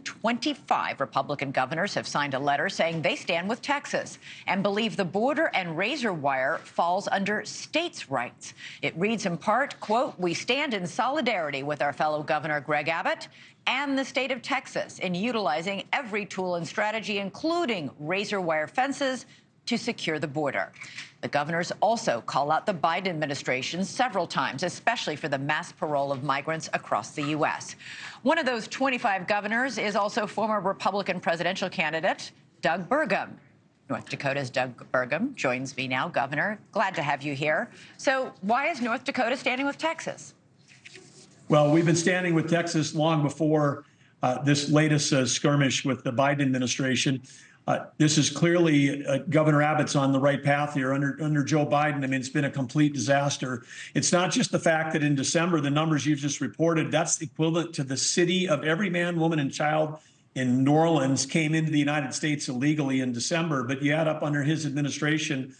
25 Republican governors have signed a letter saying they stand with Texas and believe the border and razor wire falls under states' rights. It reads in part, quote, "We stand in solidarity with our fellow Governor Greg Abbott and the state of Texas in utilizing every tool and strategy, including razor wire fences, to secure the border." The governors also call out the Biden administration several times, especially for the mass parole of migrants across the U.S. One of those 25 governors is also former Republican presidential candidate Doug Burgum. North Dakota's Doug Burgum joins me now. Governor, glad to have you here. So why is North Dakota standing with Texas? Well, we've been standing with Texas long before this latest skirmish with the Biden administration. This is clearly Governor Abbott's on the right path here under Joe Biden. I mean, it's been a complete disaster. It's not just the fact that in December, the numbers you've just reported, that's equivalent to the city of every man, woman, and child in New Orleans came into the United States illegally in December. But you add up under his administration,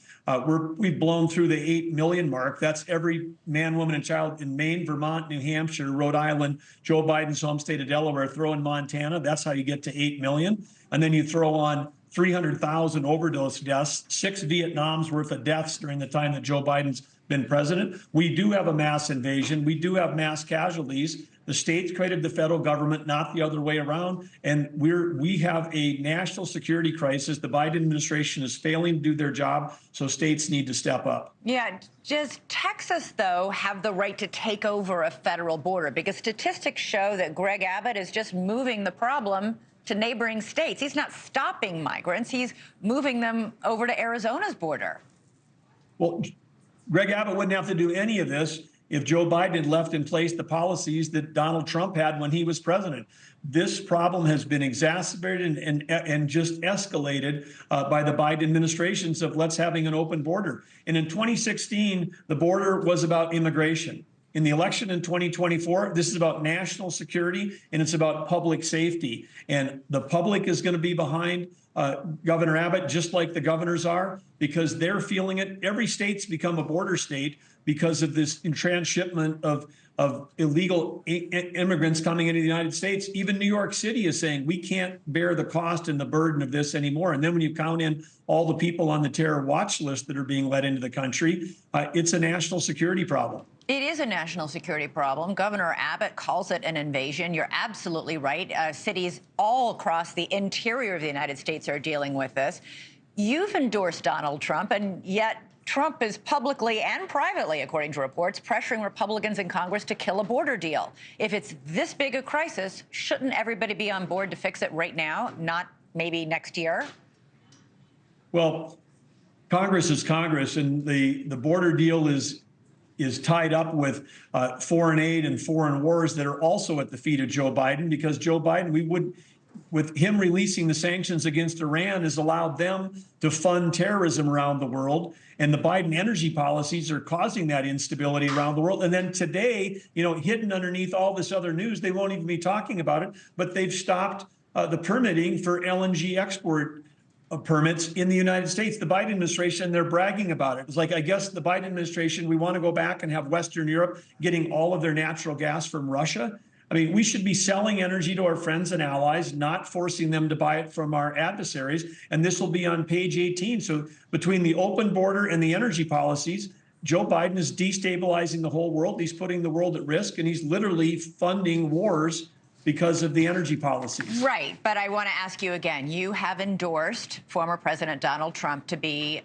we've blown through the 8 million mark. That's every man, woman, and child in Maine, Vermont, New Hampshire, Rhode Island, Joe Biden's home state of Delaware, throw in Montana. That's how you get to 8 million. And then you throw on 300,000 overdose deaths, 6 Vietnam's worth of deaths during the time that Joe Biden's been president. We do have a mass invasion. We do have mass casualties. The states created the federal government, not the other way around. And we have a national security crisis. The Biden administration is failing to do their job, so states need to step up. Yeah. Does Texas, though, have the right to take over a federal border? Because statistics show that Greg Abbott is just moving the problem to neighboring states. He's not stopping migrants. He's moving them over to Arizona's border. Well, Greg Abbott wouldn't have to do any of this if Joe Biden had left in place the policies that Donald Trump had when he was president. This problem has been exacerbated and just escalated by the Biden administrations of let's having an open border. And in 2016, the border was about immigration. In the election in 2024, this is about national security and it's about public safety. And the public is going to be behind Governor Abbott, just like the governors are, because they're feeling it. Every state's become a border state because of this transshipment of illegal immigrants coming into the United States. Even New York City is saying we can't bear the cost and the burden of this anymore. And then when you count in all the people on the terror watch list that are being let into the country, it's a national security problem. It is a national security problem. Governor Abbott calls it an invasion. You're absolutely right. Cities all across the interior of the United States are dealing with this. You've endorsed Donald Trump, and yet Trump is publicly and privately, according to reports, pressuring Republicans in Congress to kill a border deal. If it's this big a crisis, shouldn't everybody be on board to fix it right now, not maybe next year? Well, Congress is Congress, and the border deal is tied up with foreign aid and foreign wars that are also at the feet of Joe Biden, because Joe Biden, with him releasing the sanctions against Iran, has allowed them to fund terrorism around the world. And the Biden energy policies are causing that instability around the world. And then today, hidden underneath all this other news, they won't even be talking about it, but they've stopped the permitting for LNG export permits in the United States. The Biden administration, they're bragging about it. It's like, I guess the Biden administration, we want to go back and have Western Europe getting all of their natural gas from Russia. I mean, we should be selling energy to our friends and allies, not forcing them to buy it from our adversaries. And this will be on page 18. So between the open border and the energy policies, Joe Biden is destabilizing the whole world. He's putting the world at risk, and he's literally funding wars because of the energy policies. Right. But I want to ask you again, you have endorsed former President Donald Trump to be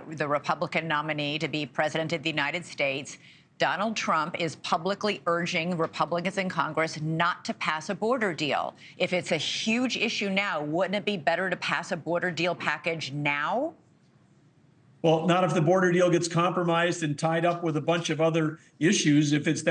the Republican nominee to be president of the United States. Donald Trump is publicly urging Republicans in Congress not to pass a border deal. If it's a huge issue now, wouldn't it be better to pass a border deal package now? Well, not if the border deal gets compromised and tied up with a bunch of other issues. If it's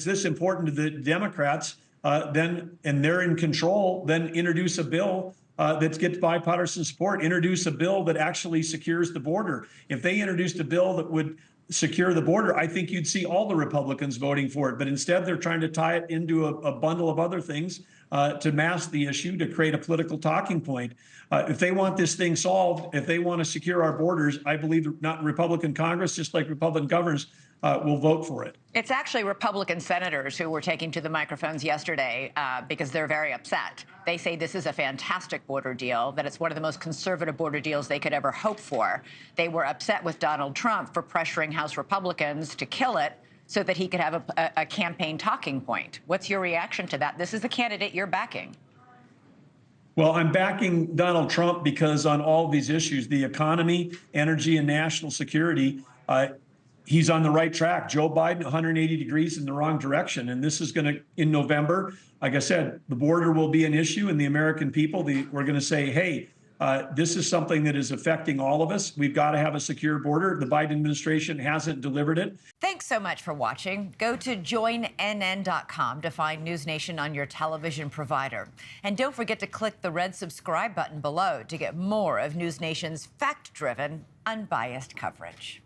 this important to the Democrats, and they're in control, then introduce a bill that gets bipartisan support. Introduce a bill that actually secures the border. If they introduced a bill that would secure the border, I think you'd see all the Republicans voting for it. But instead, they're trying to tie it into a bundle of other things to mask the issue, to create a political talking point. If they want this thing solved, if they want to secure our borders, I believe not Republican Congress, just like Republican governors, will vote for it. It's actually Republican senators who were taking to the microphones yesterday because they're very upset. They say this is a fantastic border deal, that it's one of the most conservative border deals they could ever hope for. They were upset with Donald Trump for pressuring House Republicans to kill it so that he could have a campaign talking point. What's your reaction to that? This is the candidate you're backing. Well, I'm backing Donald Trump because on all these issues, the economy, energy, and national security, he's on the right track. Joe Biden, 180 degrees in the wrong direction. And this is going to, in November, like I said, the border will be an issue, and the American people, we're going to say, hey, this is something that is affecting all of us. We've got to have a secure border. The Biden administration hasn't delivered it. Thanks so much for watching. Go to joinnn.com to find NewsNation on your television provider. And don't forget to click the red subscribe button below to get more of NewsNation's fact-driven, unbiased coverage.